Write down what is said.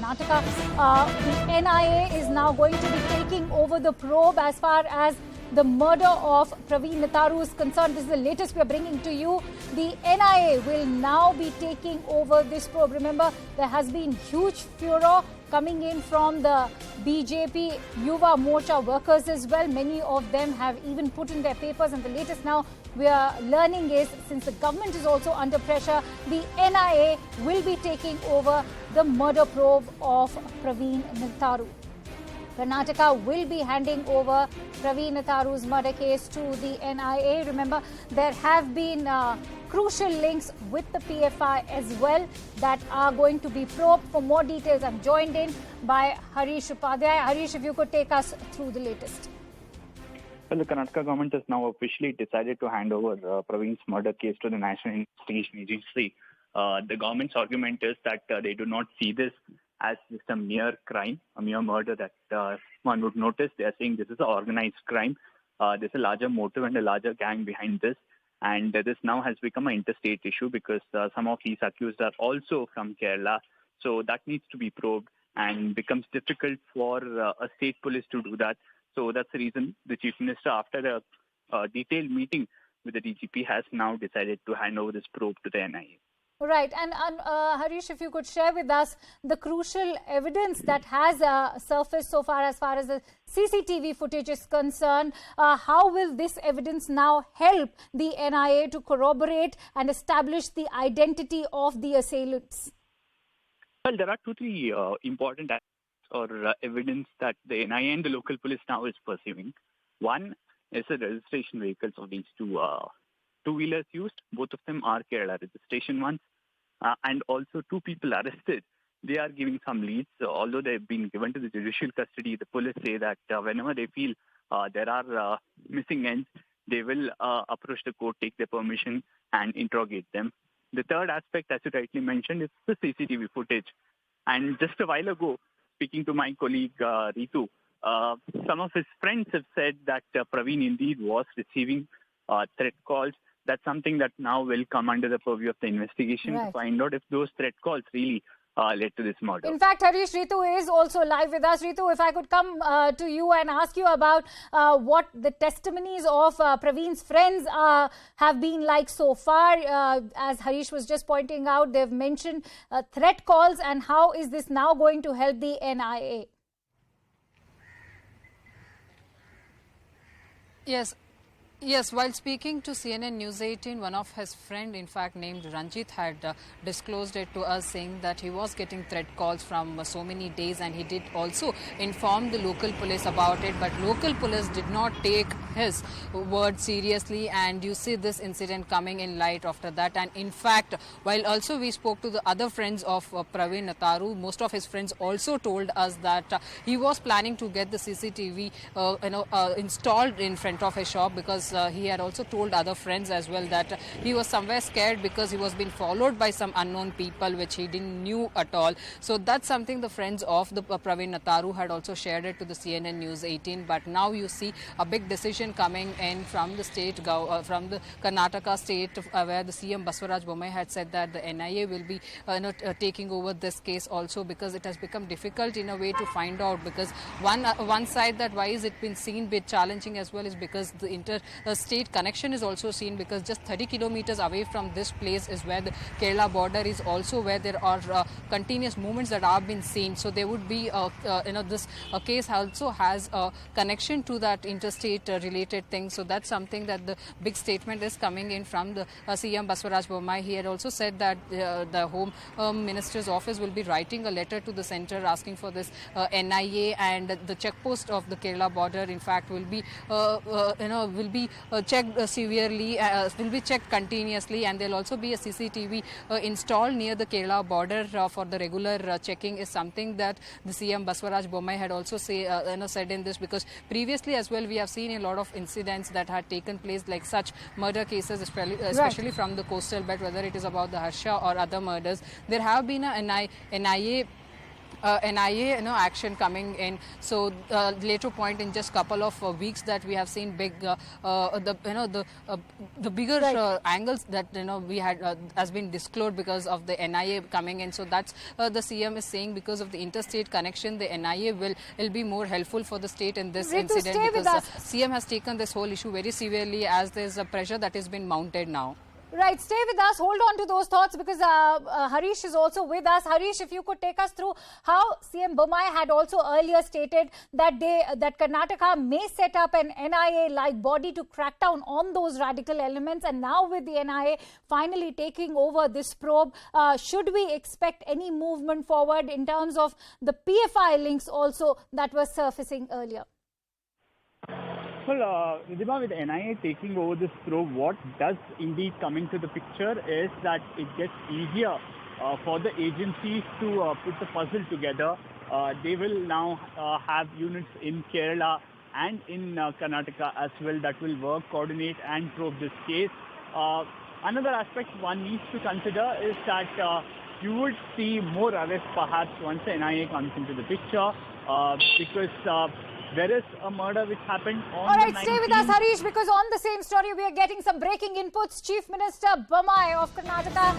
Karnataka. The NIA is now going to be taking over the probe as far as the murder of Praveen Nettaru is concerned. This is the latest we are bringing to you. The NIA will now be taking over this probe. Remember, there has been huge furor coming in from the BJP, Yuva, Morcha workers as well. Many of them have even put in their papers, and the latest now we are learning is, since the government is also under pressure, the NIA will be taking over the murder probe of Praveen Nettaru. Karnataka will be handing over Praveen Nettaru's murder case to the NIA. Remember, there have been crucial links with the PFI as well that are going to be probed. For more details, I'm joined in by Harish Upadhyay. Harish, if you could take us through the latest. Well, the Karnataka government has now officially decided to hand over Praveen's murder case to the National Investigation Agency. The government's argument is that they do not see this as just a mere crime, a mere murder that one would notice. They are saying this is an organized crime. There's a larger motive and a larger gang behind this. And this now has become an interstate issue because some of these accused are also from Kerala. So that needs to be probed and becomes difficult for a state police to do that. So that's the reason the Chief Minister, after a detailed meeting with the DGP, has now decided to hand over this probe to the NIA. Right. And Harish, if you could share with us the crucial evidence that has surfaced so far as the CCTV footage is concerned. How will this evidence now help the NIA to corroborate and establish the identity of the assailants? Well, there are three important aspects or evidence that the NIA and the local police now is pursuing. One is the registration vehicles of these two-wheelers used. Both of them are Kerala registration ones. And also 2 people arrested. They are giving some leads. Although they've been given to the judicial custody, the police say that whenever they feel there are missing ends, they will approach the court, take their permission and interrogate them. The third aspect, as you rightly mentioned, is the CCTV footage. And just a while ago, speaking to my colleague Ritu, some of his friends have said that Praveen indeed was receiving threat calls. That's something that now will come under the purview of the investigation to find out if those threat calls really led to this murder. In fact, Harish, Ritu is also live with us. Ritu, if I could come to you and ask you about what the testimonies of Praveen's friends have been like so far. As Harish was just pointing out, they've mentioned threat calls, and how is this now going to help the NIA? Yes, while speaking to CNN News 18, one of his friend, in fact, named Ranjit, had disclosed it to us, saying that he was getting threat calls from so many days, and he did also inform the local police about it, but local police did not take his word seriously, and you see this incident coming in light after that. And in fact, while also we spoke to the other friends of Praveen Nettaru, most of his friends also told us that he was planning to get the CCTV installed in front of his shop, because he had also told other friends as well that he was somewhere scared because he was being followed by some unknown people which he didn't knew at all. So that's something the friends of the Praveen Nettaru had also shared it to the CNN News 18. But now you see a big decision coming in from the state, from the Karnataka state, where the CM Basavaraj Bommai had said that the NIA will be taking over this case also, because it has become difficult in a way to find out, because one side that why is it been seen bit challenging as well is because the state connection is also seen, because just 30 kilometers away from this place is where the Kerala border is, also where there are continuous movements that are being seen. So there would be this case also has a connection to that interstate related thing. So that's something that the big statement is coming in from the CM Basavaraj Bommai. He had also said that the Home Minister's office will be writing a letter to the centre asking for this NIA, and the checkpost of the Kerala border, in fact, will be checked severely, will be checked continuously, and there will also be a CCTV installed near the Kerala border for the regular checking, is something that the CM Basavaraj Bommai had also said in this, because previously as well we have seen a lot of incidents that had taken place, like such murder cases, especially from the coastal belt, whether it is about the Harsha or other murders. There have been a NIA NIA action coming in. So later point in just couple of weeks that we have seen big the bigger angles that we had has been disclosed because of the NIA coming in. So that's the CM is saying because of the interstate connection, the NIA will be more helpful for the state in this incident, because CM has taken this whole issue very severely as there's a pressure that has been mounted now. Right, stay with us. Hold on to those thoughts because Harish is also with us. Harish, if you could take us through how CM Bommai had also earlier stated that Karnataka may set up an NIA-like body to crack down on those radical elements, and now with the NIA finally taking over this probe, should we expect any movement forward in terms of the PFI links also that were surfacing earlier? Well, Ridhima, with NIA taking over this probe, what does indeed come into the picture is that it gets easier for the agencies to put the puzzle together. They will now have units in Kerala and in Karnataka as well that will work, coordinate and probe this case. Another aspect one needs to consider is that you would see more arrests perhaps once the NIA comes into the picture because there is a murder which happened on All right, the 19th. stay with us, Harish, because on the same story, we are getting some breaking inputs. Chief Minister Bommai of Karnataka